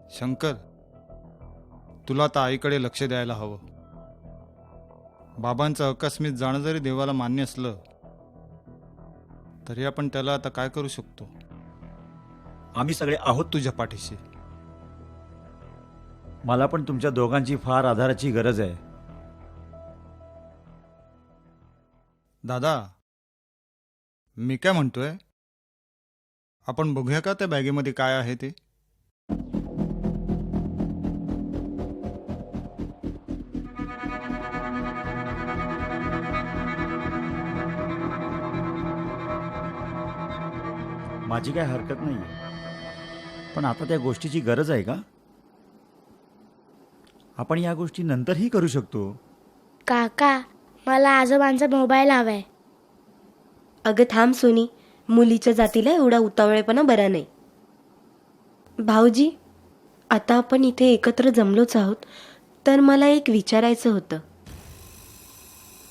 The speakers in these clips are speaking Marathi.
शंकर, तुला आता आईकडे लक्ष द्यायला हवं. बाबांचं आकस्मिक जाणं जरी देवाला मान्य असलं तरी आपण त्याला आता काय करू शकतो. आम्ही सगळे आहोत तुझ्या पाठीशी. मला पण तुमच्या दोघांची फार आधाराची गरज आहे. दादा, मी काय म्हणतोय, आपण बघूया का त्या बॅगेमध्ये काय आहे ते. माझी काय हरकत नाही, पण आता त्या गोष्टीची गरज आहे का? आपण या गोष्टी नंतरही करू शकतो. काका, मला आजोबांचा मोबाईल हवाय. अगं थांब सोनी, मुलीच्या जातीला एवढा उतावळेपणा बरा नाही. भाऊजी, आता आपण इथे एकत्र जमलोच आहोत, तर मला एक विचारायचं होतं.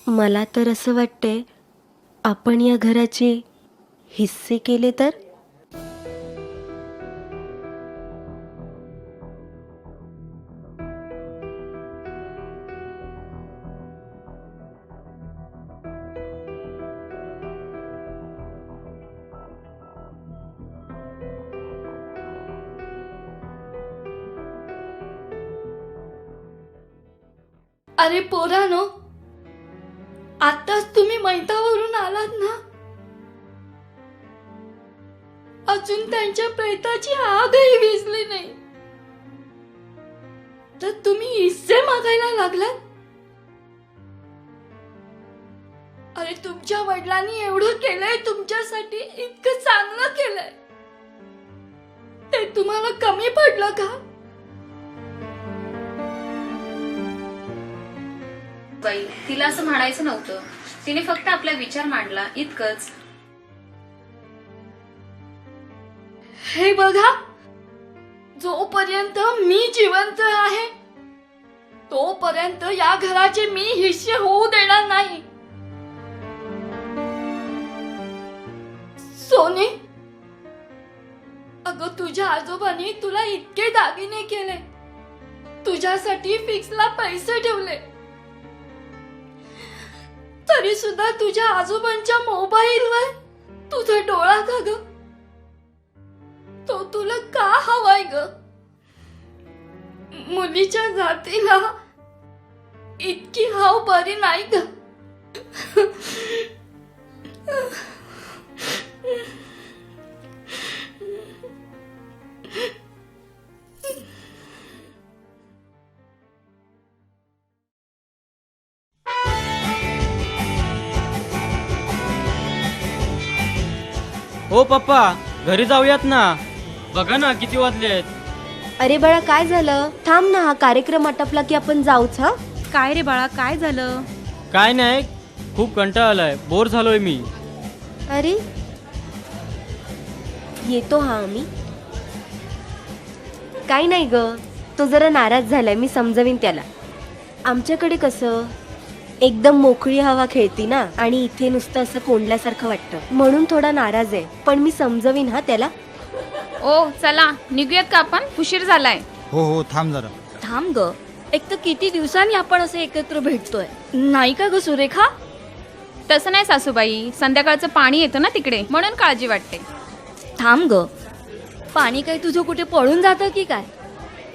मला तर असं वाटतंय आपण या घराचे हिस्से केले तर. अरे पोरानो, आताच तुम्ही मैतावरून आलात ना? अजून त्यांच्या प्रेताची आगही विझली नाही, तर तुम्ही हिस्से मागायला लागलात. अरे तुमच्या वडिलांनी एवढं केलंय तुमच्यासाठी, इतकं चांगलं केलंय, ते तुम्हाला कमी पडलं का? बाई, तिला असं म्हणायचं नव्हतं. तिने फक्त आपला विचार मांडला, इतकंच. हे बघा, जोपर्यंत मी जिवंत आहे तोपर्यंत या घराचे मी हिस्से होऊ देणार नाही. सोनी, अगं तुझ्या आजोबांनी तुला इतके दागिने केले, तुझ्यासाठी फिक्सला पैसे ठेवले, तरी सुद्धा तुझ्या आजोबांच्या मोबाईलवर तुझा डोळा का ग? तो तुला का हवाय ग? मुलीच्या जातीला इतकी हाव बरी नाही ग. हो पप्पा, घरी जाऊयात ना. बघा ना किती वाजलेत. अरे बाळा, काय झालं? थांब ना, हा कार्यक्रम आटपला की आपण जाऊच. हा, काय रे बाळा, काय झालं? काय नाही, खूप कंटाळा आलाय, बोर झालोय मी. अरे येतो हा आम्ही. काही नाही ग, तो जरा नाराज झालाय, मी समजवीन त्याला. आमच्याकडे कसं एकदम मोकळी हवा खेळती ना, आणि इथे नुसतं असं कोंडल्यासारखं वाटतं, म्हणून थोडा नाराज आहे, पण मी समजवीन हा त्याला. ओ चला निघूयात का आपण, उशीर झालाय. हो हो, थांब जरा. थांब ग, एक तर किती दिवसांनी आपण असे एकत्र भेटतोय, नाही का ग सुरेखा? तसं नाही सासूबाई, संध्याकाळचं पाणी येतं ना तिकडे, म्हणून काळजी वाटते. थांब ग, पाणी काही तुझं कुठे पळून जातं की काय?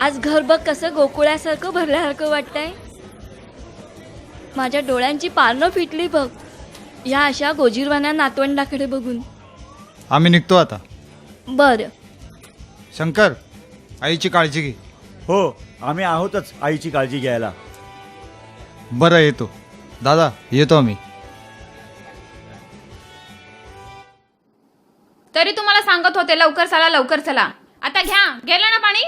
आज घर बघ कसं गोकुळ्यासारखं भरल्यासारखं वाटतंय. माझ्या डोळ्यांची पारणं फिटली बघ या अशा गोजीरवाण्या नातवंडाकडे बघून. आम्ही निघतो आता. बर, शंकर, आईची काळजी घे. हो, आम्ही आहोतच आईची काळजी घ्यायला. बरं, येतो. दादा, येतो आम्ही. तरी तुम्हाला सांगत होते लवकर चला लवकर चला. आता घ्या, गेलं ना पाणी.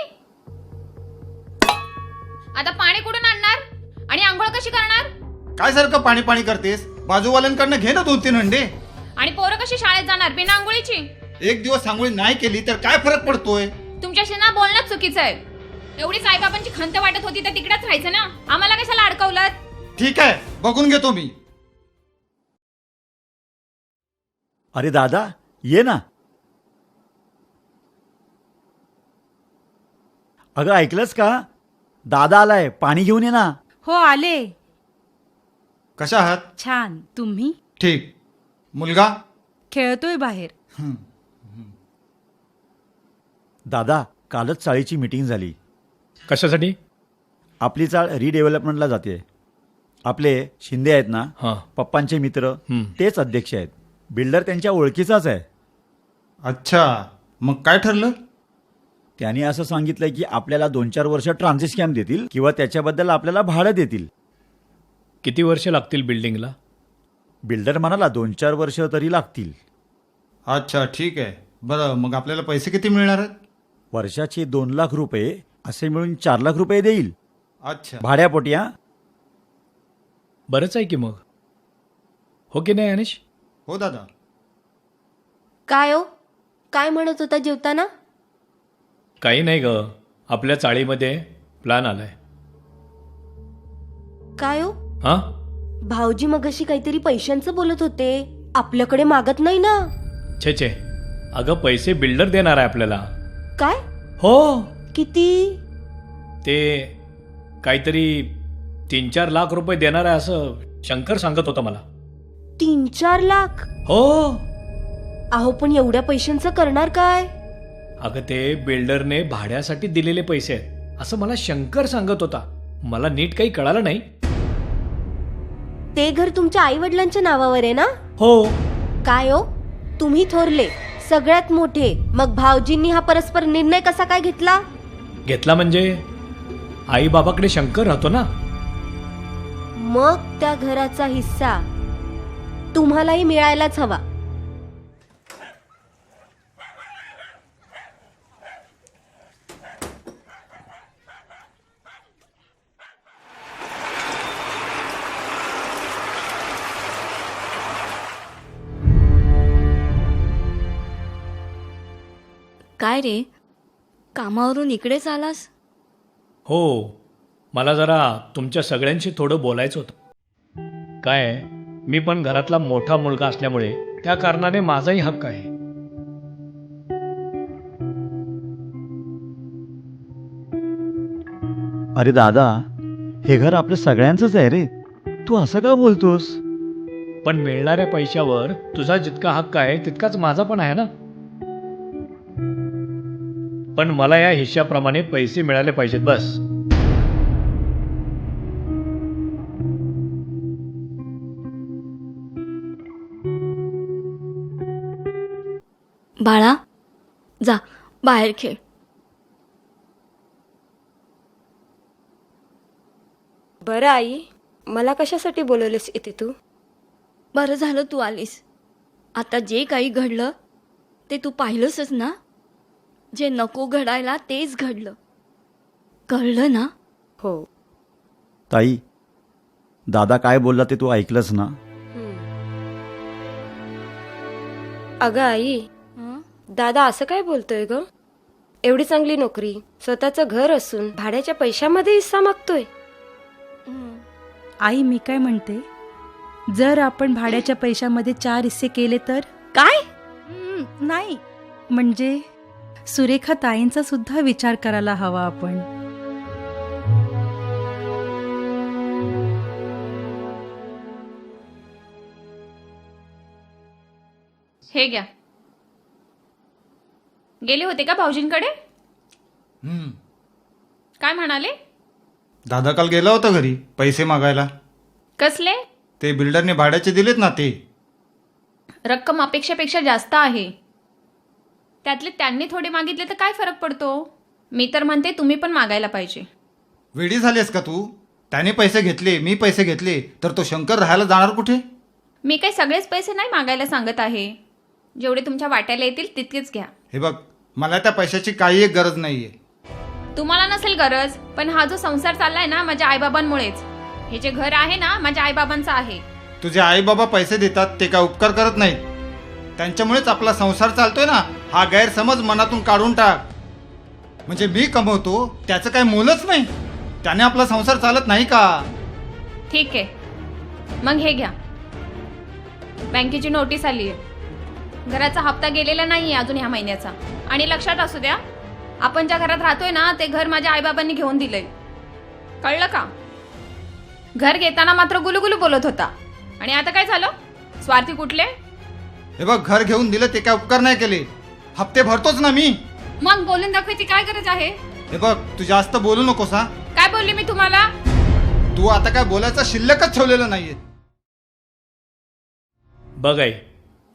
आता पाणी कुठून आणणार आणि आंघोळ कशी करणार? काय सारखं पाणी पाणी करतेस? बाजूवाल्यांकडनं घे ना 2-3 हंडे. आणि पोरं कशी शाळेत जाणार बिना आंघोळीची? एक दिवस आंघोळी नाही केली तर काय फरक पडतोय? तुमच्याशी ना बोलणं चुकीचं आहे. एवढी साईबाबांची खंत वाटत होती तर तिकडेच राहायचं ना, आम्हाला कशाला अडकवलं? ठीक आहे, बघून घेतो मी. अरे दादा, ये ना. अगं ऐकलंस का? दादा आलाय, पाणी घेऊन ये ना. हो आले. कशा आहात? छान. तुम्ही? ठीक. मुलगा? खेळतोय बाहेर. दादा, कालच चाळीची मीटिंग झाली. कशासाठी? आपली चाळ रिडेव्हलपमेंटला जाते. आपले शिंदे आहेत ना, हां. पप्पांचे मित्र, हं. तेच अध्यक्ष आहेत. बिल्डर त्यांच्या ओळखीचाच आहे. अच्छा, मग काय ठरलं? त्यांनी असं सांगितलंय की आपल्याला 2-4 वर्ष ट्रान्झिट स्कॅम देतील किंवा त्याच्याबद्दल आपल्याला भाडं देतील. किती वर्ष लागतील बिल्डिंगला? बिल्डर म्हणाला 2-4 वर्ष तरी लागतील. अच्छा, ठीक आहे. बरं, मग आपल्याला पैसे किती मिळणार आहेत? वर्षाचे 2 लाख रुपये असे मिळून 4 लाख रुपये देईल अच्छा. भाड्यापोटी. हा, बरंच आहे की मग. हो की नाही अनिश? हो दादा. काय हो, काय म्हणत होता जेवताना? काही नाही ग, आपल्या चाळीमध्ये प्लॅन आलाय. काय हो, हा? भाऊजी मगाशी काहीतरी पैशांचं बोलत होते. आपल्याकडे मागत नाही ना? छे छे, अगं पैसे बिल्डर देणार आहे आपल्याला. काय? हो, किती? ते काहीतरी 3-4 लाख रुपये देणार आहे असं शंकर सांगत होता मला. 3-4 लाख? हो. अहो पण एवढ्या पैशांचं करणार काय? अगं ते बिल्डरने भाड्यासाठी दिलेले पैसे आहेत असं मला शंकर सांगत होता. मला नीट काही कळालं नाही. ते घर तुमच्या आई वडिलांच्या नावावर आहे ना? हो. काय हो, तुम्ही थोरले, सगळ्यात मोठे, मग भाऊजींनी हा परस्पर निर्णय कसा काय घेतला? घेतला म्हणजे आई बाबाकडे शंकर राहतो ना. मग त्या घराचा हिस्सा तुम्हालाही मिळायलाच हवा. काय रे, कामावरून इकडेच आलास? हो, मला जरा तुमच्या सगळ्यांशी थोडं बोलायचं होतं. काय आहे, मी पण घरातला मोठा मुलगा असल्यामुळे त्या कारणाने माझाही हक्क आहे. अरे दादा, हे घर आपलं सगळ्यांचंच आहे रे. तू असं का बोलतोस? पण मिळणाऱ्या पैशावर तुझा जितका हक्क आहे तितकाच माझा पण आहे ना. पण मला या हिश्श्याप्रमाणे पैसे मिळाले पाहिजेत बस. बाळा, जा बाहेर खेळ. बरं आई, मला कशासाठी बोलवलेस इथे तू? बरं झालं तू आलीस. आता जे काही घडलं ते तू पाहिलंसच ना. जे नको घडायला तेच घडलं, कळलं ना? हो. ताई, दादा काय बोलला ते तू ऐकलंस ना? अगं आई, हं? दादा असं काय बोलतोय ग? एवढी चांगली नोकरी, स्वतःचं घर असून भाड्याच्या पैशामध्ये हिस्सा मागतोय. आई मी काय म्हणते, जर आपण भाड्याच्या पैशामध्ये 4 हिस्से केले तर? काय? नाही, म्हणजे सुरेखा ताईंचा सुद्धा विचार करायला हवा आपण. हे घ्या. गेले होते का भाऊजींकडे? काय म्हणाले? दादा काल गेला होता घरी पैसे मागायला. कसले? ते बिल्डरने भाड्याचे दिलेत ना ते. रक्कम अपेक्षापेक्षा जास्त आहे. त्यातले त्यांनी थोडे मागितले तर काय फरक पडतो? मी तर म्हणते तुम्ही पण मागायला पाहिजे. वेडी झालीस का तू? त्याने पैसे घेतले, मी पैसे घेतले, तर तो शंकर राहायला जाणार कुठे? मी काही सगळेच पैसे नाही मागायला सांगत आहे. जेवढे तुमच्या वाट्याला येतील तितकेच घ्या. हे बघ, मला त्या पैशाची काही एक गरज नाहीये. तुम्हाला नसेल गरज, पण हा जो संसार चाललाय ना माझ्या आईबाबांमुळेच. हे जे घर आहे ना माझ्या आईबाबांचं आहे. तुझे आई बाबा पैसे देतात ते काय उपकार करत नाहीत. त्यांच्यामुळेच आपला संसार चालतोय ना. हा गैरसमज मनातून काढून टाक. म्हणजे मी कमवतो त्याचं काय मोलच नाही. त्याने आपला संसार चालत नाही का? ठीक आहे, मग हे घ्या. बँकेची नोटीस आली आहे. घराचा हप्ता गेलेला नाहीये अजून ह्या महिन्याचा. आणि लक्षात असू द्या, आपण ज्या घरात राहतोय ना ते घर माझ्या आईबाबांनी घेऊन दिलंय, कळलं का? घर घेताना मात्र गुलुगुलू बोलत होता, आणि आता काय झालं? स्वार्थी कुठले? हे बघ, घर घेऊन दिलं ते काय उपकार नाही केले, हप्ते भरतोच ना मी. मग बोलून दाखवायची काय गरज आहे? हे बघ, तू जास्त बोलू नकोस हा. काय बोलली मी तुम्हाला? तू आता काय बोलायचं शिल्लकच ठेवलेलं नाहीये. बघ आई,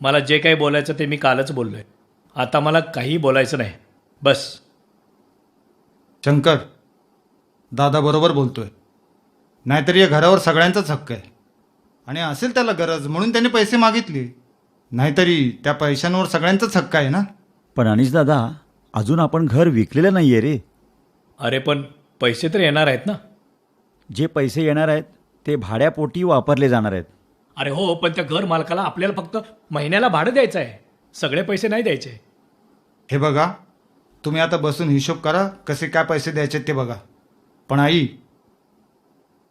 मला जे काही बोलायचं ते मी कालच बोललोय. आता मला काही बोलायचं नाही, बस. शंकर, दादा बरोबर बोलतोय. नाहीतर या घरावर सगळ्यांचाच हक्क आहे, आणि असेल त्याला गरज म्हणून त्याने पैसे मागितले, नाहीतरी त्या पैशांवर सगळ्यांचाच हक्क आहे ना. पण अनिश दादा, अजून आपण घर विकलेलं नाहीये रे. अरे पण पैसे तर येणार आहेत ना. जे पैसे येणार आहेत ते भाड्यापोटी वापरले जाणार आहेत. अरे हो, पण त्या घर मालकाला आपल्याला फक्त महिन्याला भाडं द्यायचं आहे, सगळे पैसे नाही द्यायचे. हे बघा, तुम्ही आता बसून हिशोब करा कसे काय पैसे द्यायचे ते बघा. पण आई,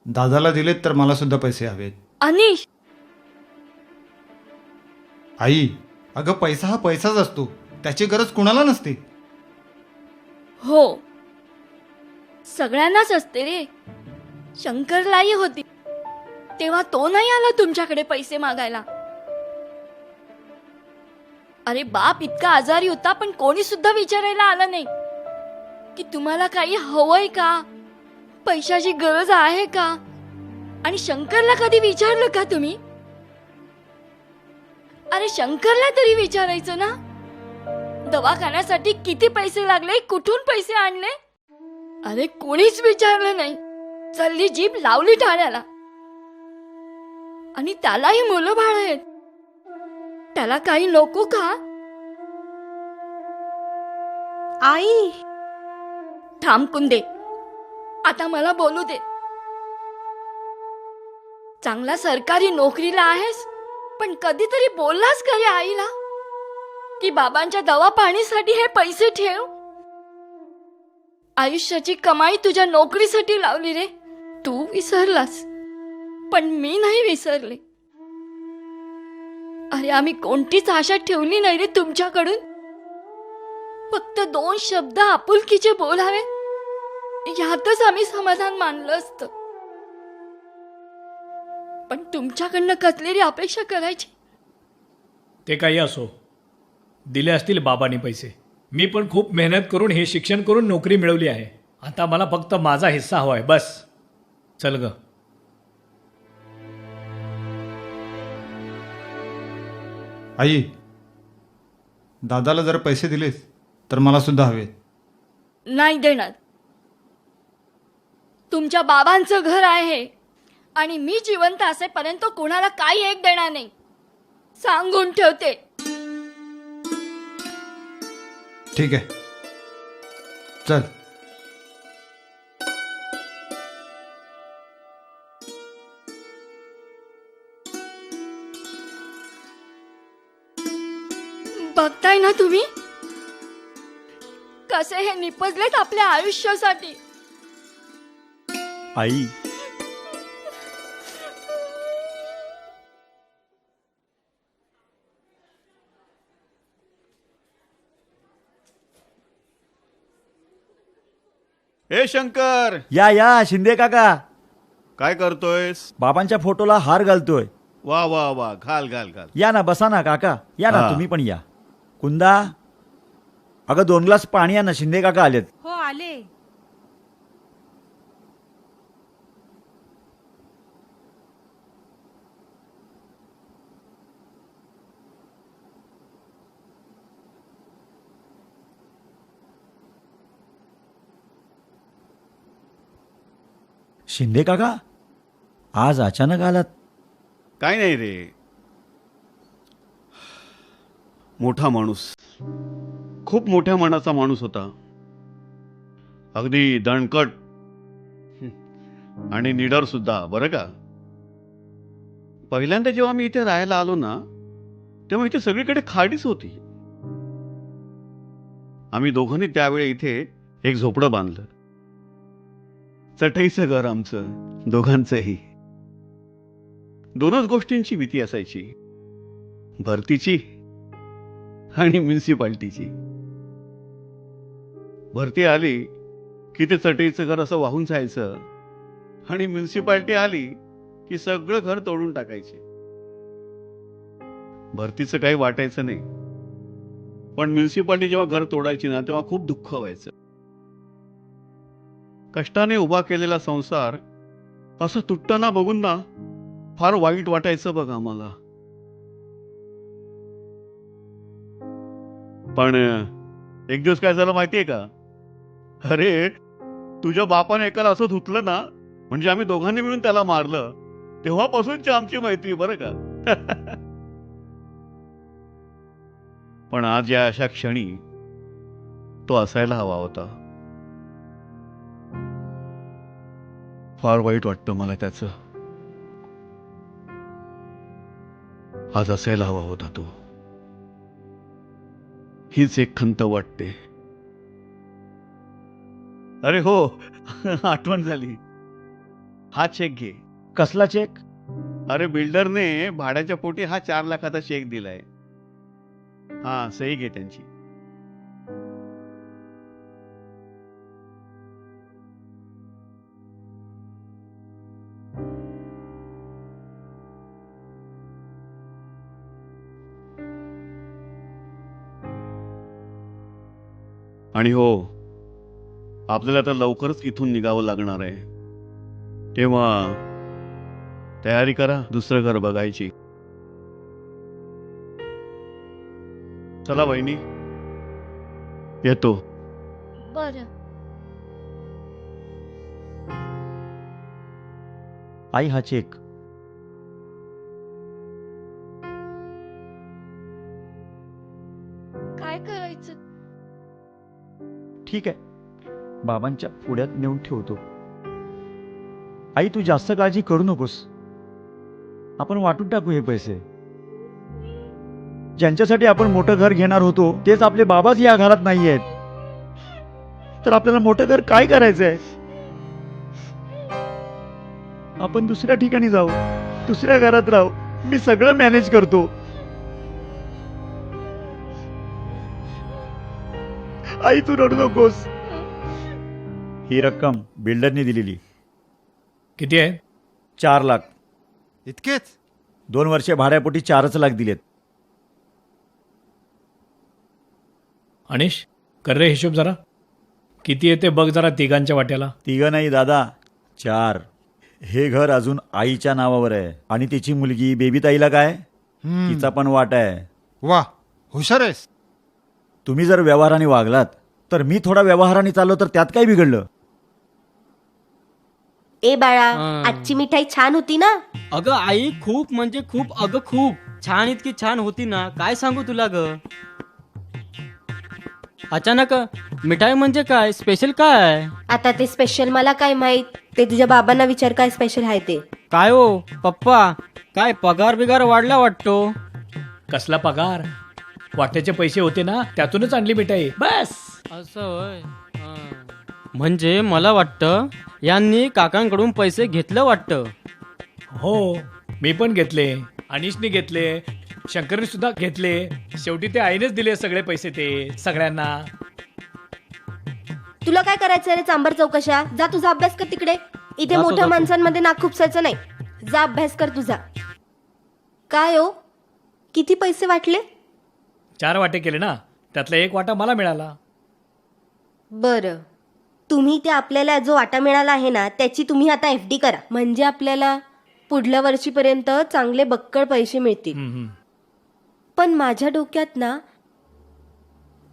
दादाला दिलेत तर मला सुद्धा पैसे हवेत. अनिश, आई, अगं पैसा हा पैसाच असतो, त्याची गरज कुणाला नसते. हो, सगळ्यांनाच असते रे. शंकरलाही होती, तेव्हा तो नाही आला तुमच्याकडे पैसे मागायला. अरे बाप इतका आजारी होता, पण कोणी सुद्धा विचारायला आलं नाही की तुम्हाला काही हवंय का, पैशाची गरज आहे का. आणि शंकरला कधी विचारलं का तुम्ही? अरे शंकरला तरी विचारायचं ना. दवाखान्यासाठी किती पैसे लागले, कुठून पैसे आणले? अरे कोणीच विचारलं नाही. चालली जीभ लावली टाळ्याला. आणि त्यालाही मुलं बाळ आहेत, त्याला काही नको का? आई, थांबकून दे, आता मला बोलू दे. चांगला सरकारी नोकरीला आहेस, पण कधीतरी बोललास का रे आईला की बाबांच्या दवा पाणीसाठी हे पैसे ठेव? आयुष्याची कमाई तुझ्या नोकरीसाठी लावली रे. तू विसरलास, पण मी नाही विसरले. अरे आम्ही कोणतीच आशा ठेवली नाही रे तुमच्याकडून. फक्त 2 शब्द आपुलकीचे बोलावे, यातच आम्ही समाधान मानलं असतं. पण तुमच्याकडनं कसलेली अपेक्षा करायची? ते काही असो, दिले असतील बाबांनी पैसे. मी पण खूप मेहनत करून हे शिक्षण करून नोकरी मिळवली आहे. आता मला फक्त माझा हिस्सा हवाय, बस. चल ग. आई, दादाला जर पैसे दिलेस तर मला सुद्धा हवेत. नाही देणार. तुमच्या बाबांचं घर आहे, आणि मी जिवंत असेपर्यंत कोणाला काही एक देणार नाही, सांगून ठेवते. ठीक आहे, चल. बघताय ना तुम्ही कसे हे निपजलेत आपल्या आयुष्यासाठी. आई, हे शंकर, या या शिंदे काका. काय करतोयस? बाबांच्या फोटोला हार घालतोय. वा वा वा, घाल घाल घाल. या ना, बसा ना काका, या ना. हा. तुम्ही पण या. कुंदा, अगं 2 ग्लास पाणी या ना, शिंदे काका आलेत. हो आले. शिंदे काका, आज अचानक आलात? काय नाही रे, मोठा माणूस, खूप मोठ्या मनाचा माणूस होता. अगदी दणकट आणि निडर सुद्धा, बरं का. पहिल्यांदा जेव्हा मी इथे राहायला आलो ना, तेव्हा इथे सगळीकडे खाडीच होती. आम्ही दोघांनी त्यावेळी इथे एक झोपडं बांधलं. चटईचं घर आमचं, दोघांचंही. 2च गोष्टींची भीती असायची, भरतीची आणि म्युन्सिपाल्टीची. भरती आली की ते चटईचं घर असं वाहून जायचं आणि म्युन्सिपाल्टी आली की सगळं घर तोडून टाकायचे. भरतीचं काही वाटायचं नाही, पण म्युन्सिपाल्टी जेव्हा घर तोडायची ना तेव्हा खूप दुःख व्हायचं. कष्टाने उभा केलेला संसार असं तुटताना बघून ना फार वाईट वाटायचं बघ आम्हाला. पण एक दिवस काय झालं माहितीये का? अरे तुझ्या बापाने एकाला असं धुतलं ना, म्हणजे आम्ही दोघांनी मिळून त्याला मारलं, तेव्हापासूनची आमची मैत्री बरं का. पण आज या अशा क्षणी तो असायला हवा होता. फार वाईट वाटतं मला त्याचं. आज असायला हवा होता तो. हीच एक खंत वाटते. अरे हो, आठवण झाली. हा चेक घे. कसला चेक? अरे बिल्डरने भाड्याच्या पोटी हा 4 लाखाचा चेक दिलाय. हा, सही घे त्यांची. आणि हो, आपल्याला आता लवकरच इथून निघावं लागणार आहे. तेव्हा तयारी करा दुसरं घर बघायची. चला वहिनी, येतो. बरं. आई हा चेक. काय करायचं? ठीक आहे, बाबांच्या पुढ्यात नेऊन ठेवतो. आई तू जास्त काळजी करू नकोस. आपण वाटून टाकू हे पैसे. ज्यांच्यासाठी आपण मोठं घर घेणार होतो तेच आपले बाबाच या घरात नाही आहेत, तर आपल्याला मोठं घर काय करायचंय? आपण दुसऱ्या ठिकाणी जाऊ, दुसऱ्या घरात राहू. मी सगळं मॅनेज करतो. आई तू रडू नकोस. ही रक्कम बिल्डरने दिलेली. किती आहे? 4 लाख. इतकेच? 2 वर्षे भाड्यापोटी 4 लाख दिलेत. अनिश, कर रे हिशोब जरा. किती येते बघ जरा तिघांच्या वाट्याला. 3 नाही दादा, 4. हे घर अजून आईच्या नावावर आहे आणि तिची मुलगी बेबी ताईला काय, तिचा पण वाट आहे. वा, हुशार आहेस. तुम्ही जर व्यवहाराने वागलात तर मी थोडा व्यवहाराने चाललो तर त्यात काय बिघडलं? ए बाळा, हा. आजची मिठाई छान होती ना? अगं आई खूप म्हणजे खूप, अगं खूप छान, इतकी छान होती ना, काय सांगू तुला ग. अचानक मिठाई म्हणजे काय, स्पेशल काय? आता ते स्पेशल मला काय माहित, ते तुझ्या बाबांना विचार काय स्पेशल आहे ते. काय हो पप्पा, काय पगार बिगार वाढला वाटतो? कसला पगार? वाट्याचे पैसे होते ना, त्यातूनच आणली मिठाई बस. असं होय. म्हणजे मला वाटतं यांनी काकांकडून पैसे घेतलं वाटतं. हो, मी पण घेतले, अनिशने घेतले, शंकरने सुद्धा घेतले. शेवटी ते आईनेच दिले सगळे पैसे, ते सगळ्यांना. तुला काय करायचं रे चांबर चौकशा? जा तुझा अभ्यास कर तिकडे. इथे जातो, मोठ्या जातो. माणसांमध्ये नाक खुपसायचं नाही. जा अभ्यास कर तुझा. काय हो, किती पैसे वाटले? 4 वाटे केले ना, त्यातला 1 वाटा मला मिळाला. बरं, तुम्ही ते आपल्याला जो वाटा मिळाला आहे ना, त्याची तुम्ही आता FD करा. म्हणजे आपल्याला पुढल्या वर्षीपर्यंत चांगले बक्कळ पैसे मिळतील. हम्म. पण माझ्या डोक्यात ना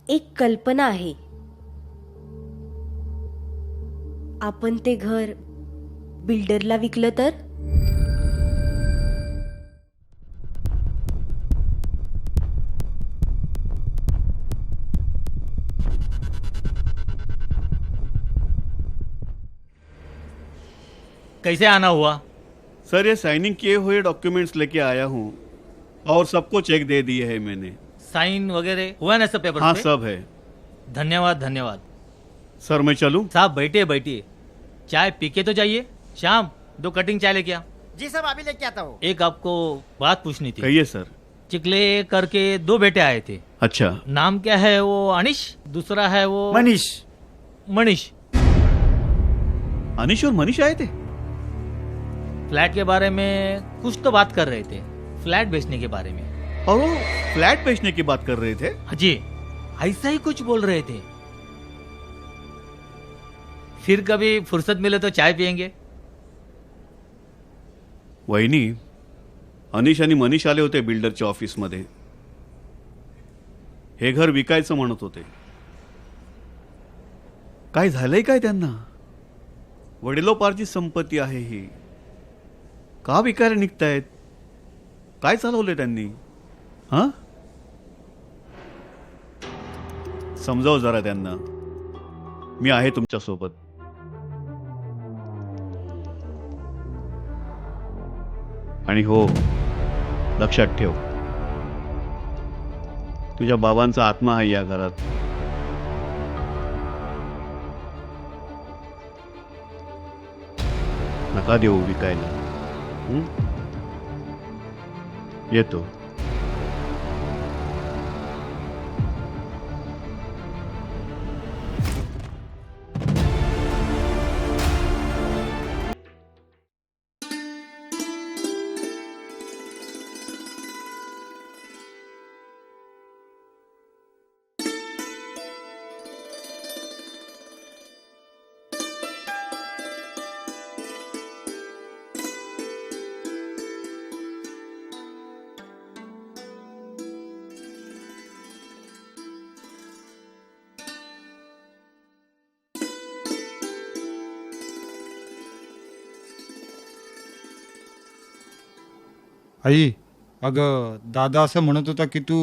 एक कल्पना आहे. आपण ते घर बिल्डरला विकलं तर? कैसे आना हुआ? सर ये साइनिंग किए हुए डॉक्यूमेंट्स लेके आया हूँ और सबको चेक दे दिए है मैंने. साइन वगैरह हुआ ना सब पेपर हाँ पे? सब है. धन्यवाद धन्यवाद. सर मैं चलूँ? साहब बैठिए बैठिए, चाय पी के तो जाइए. शाम 2 कटिंग चाय लेके आ. जी साहब, अभी लेके आता हूँ. एक आपको बात पूछनी थी. कहिए सर. चिकले करके 2 बेटे आए थे. अच्छा. नाम क्या है वो? अनिश. दूसरा है वो मनीष. मनीष। अनिश और मनीष आए थे? फ्लैट के बारे में कुछ तो बात कर रहे थे, फ्लैट बेचने के बारे में। और वो फ्लैट बेचने की बात कर रहे थे? हाँ जी, ऐसा ही कुछ बोल रहे थे। फिर कभी फुर्सत मिले तो चाय पियेंगे। वहिनी, अनिश आणि मनीष आले होते बिल्डरच्या ऑफिसमध्ये. हे घर विकायचं म्हणत होते. काय झालंय काय त्यांना? वडिलोपार्जित संपत्ती आहे ही, का विकायला निघतायत? काय चालवलंय त्यांनी? हा, समजाव जरा त्यांना. मी आहे तुमच्या सोबत. आणि हो, लक्षात ठेव, तुझ्या बाबांचा आत्मा आहे या घरात. नका देऊ विकायला. येतो. आई, अगं दादा असं म्हणत होता की तू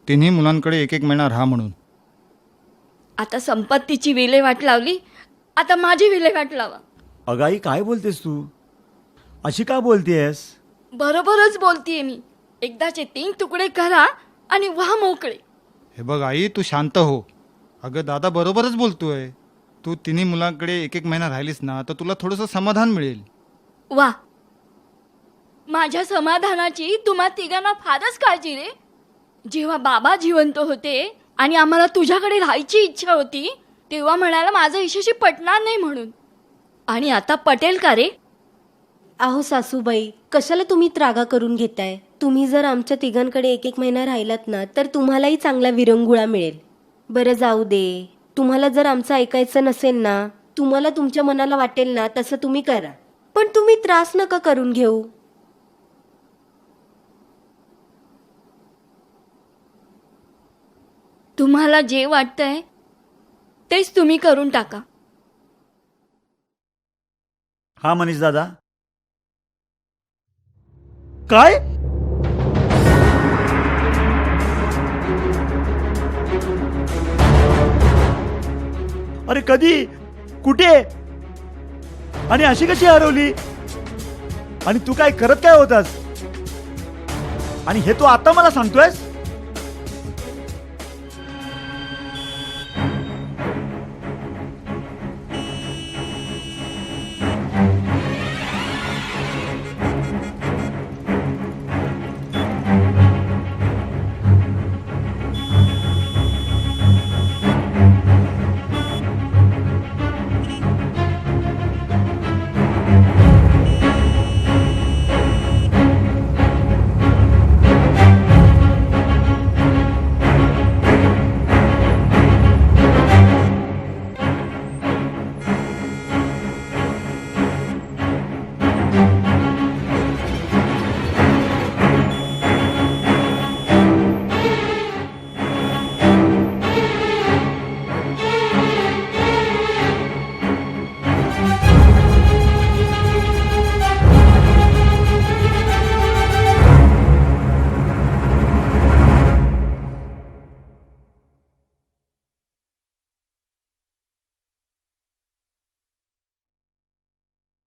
तिन्ही मुलांकडे एक एक महिना राहा म्हणून. आता संपत्तीची विल्हेवाट लावली, आता माझी विल्हेवाट लावा. अगं आई, काय बोलतेस तू? अशी का बोलतेस? बरोबरच बोलतीये मी. एकदाचे 3 तुकडे करा आणि व्हा मोकळे. हे बघ आई, तू शांत हो. अगं दादा बरोबरच बोलतोय. तू तिन्ही मुलांकडे एक एक महिना राहिलीस ना तर तुला थोडंसं समाधान मिळेल. वा, माझ्या समाधानाची तुम्हा तिघांना फारच काळजी रे. जेव्हा बाबा जिवंत होते आणि आम्हाला तुझ्याकडे राहायची इच्छा होती तेव्हा म्हणाला माझं हिच्याशी पटणार नाही म्हणून. आणि आता पटेल का रे? अहो सासूबाई, कशाला तुम्ही त्रागा करून घेताय? तुम्ही जर आमच्या तिघांकडे एक एक महिना राहिलात ना तर तुम्हालाही चांगला विरंगुळा मिळेल. बरं जाऊ दे, तुम्हाला जर आमचं ऐकायचं नसेल ना, तुम्हाला तुमच्या मनाला वाटेल ना तसं तुम्ही करा, पण तुम्ही त्रास नका करून घेऊ. तुम्हाला जे वाटतंय तेच तुम्ही करून टाका. हा मनीष दादा. काय? अरे कधी, कुठे आणि अशी कशी हरवली? आणि तू काय करत काय होतास? आणि हे तू आता मला सांगतोयस?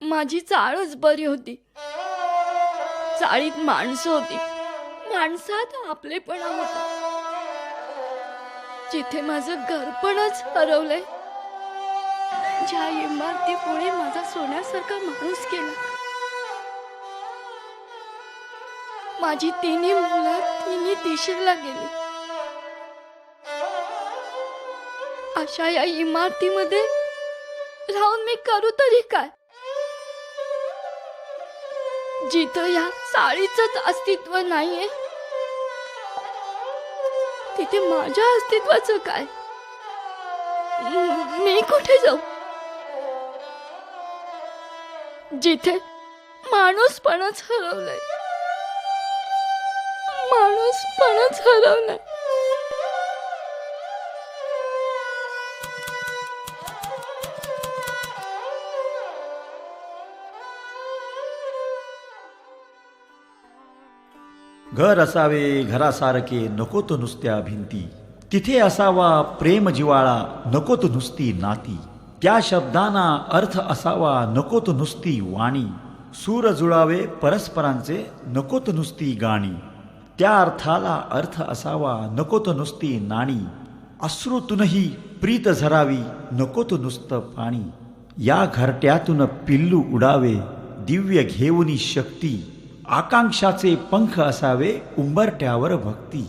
माझी चाळच बरी होती. चाळीत माणसं होती, माणसात आपलेपणा होता. जिथे माझं घरपणच हरवलंय, ज्या इमारतीपुढे माझा सोन्यासारखा माणूस गेला. माझी तिन्ही मुलं तिन्ही दिशेला गेली. अशा या इमारतीमध्ये राहून मी करू तरी काय, जिथं या साडीचंच अस्तित्व नाहीये तिथे माझ्या अस्तित्वाचं काय? मी कुठे जाऊ जिथे माणूसपणच हरवलंय, माणूसपणच हरवलंय. घर असावे घरासारखे नको तो नुसत्या भिंती, तिथे असावा प्रेम जिवाळा नको तो नुसती नाती, त्या शब्दांना अर्थ असावा नको तो नुसती वाणी, सूर जुळावे परस्परांचे नको तो नुसती गाणी, त्या अर्थाला अर्थ असावा नको तो नुसती नाणी, अश्रूतूनही प्रीत झरावी नको तो नुसतं पाणी, या घरट्यातून पिल्लू उडावे दिव्य घेऊनी शक्ती, आकांक्षाचे पंख असावे उंबरट्यावर भक्ती.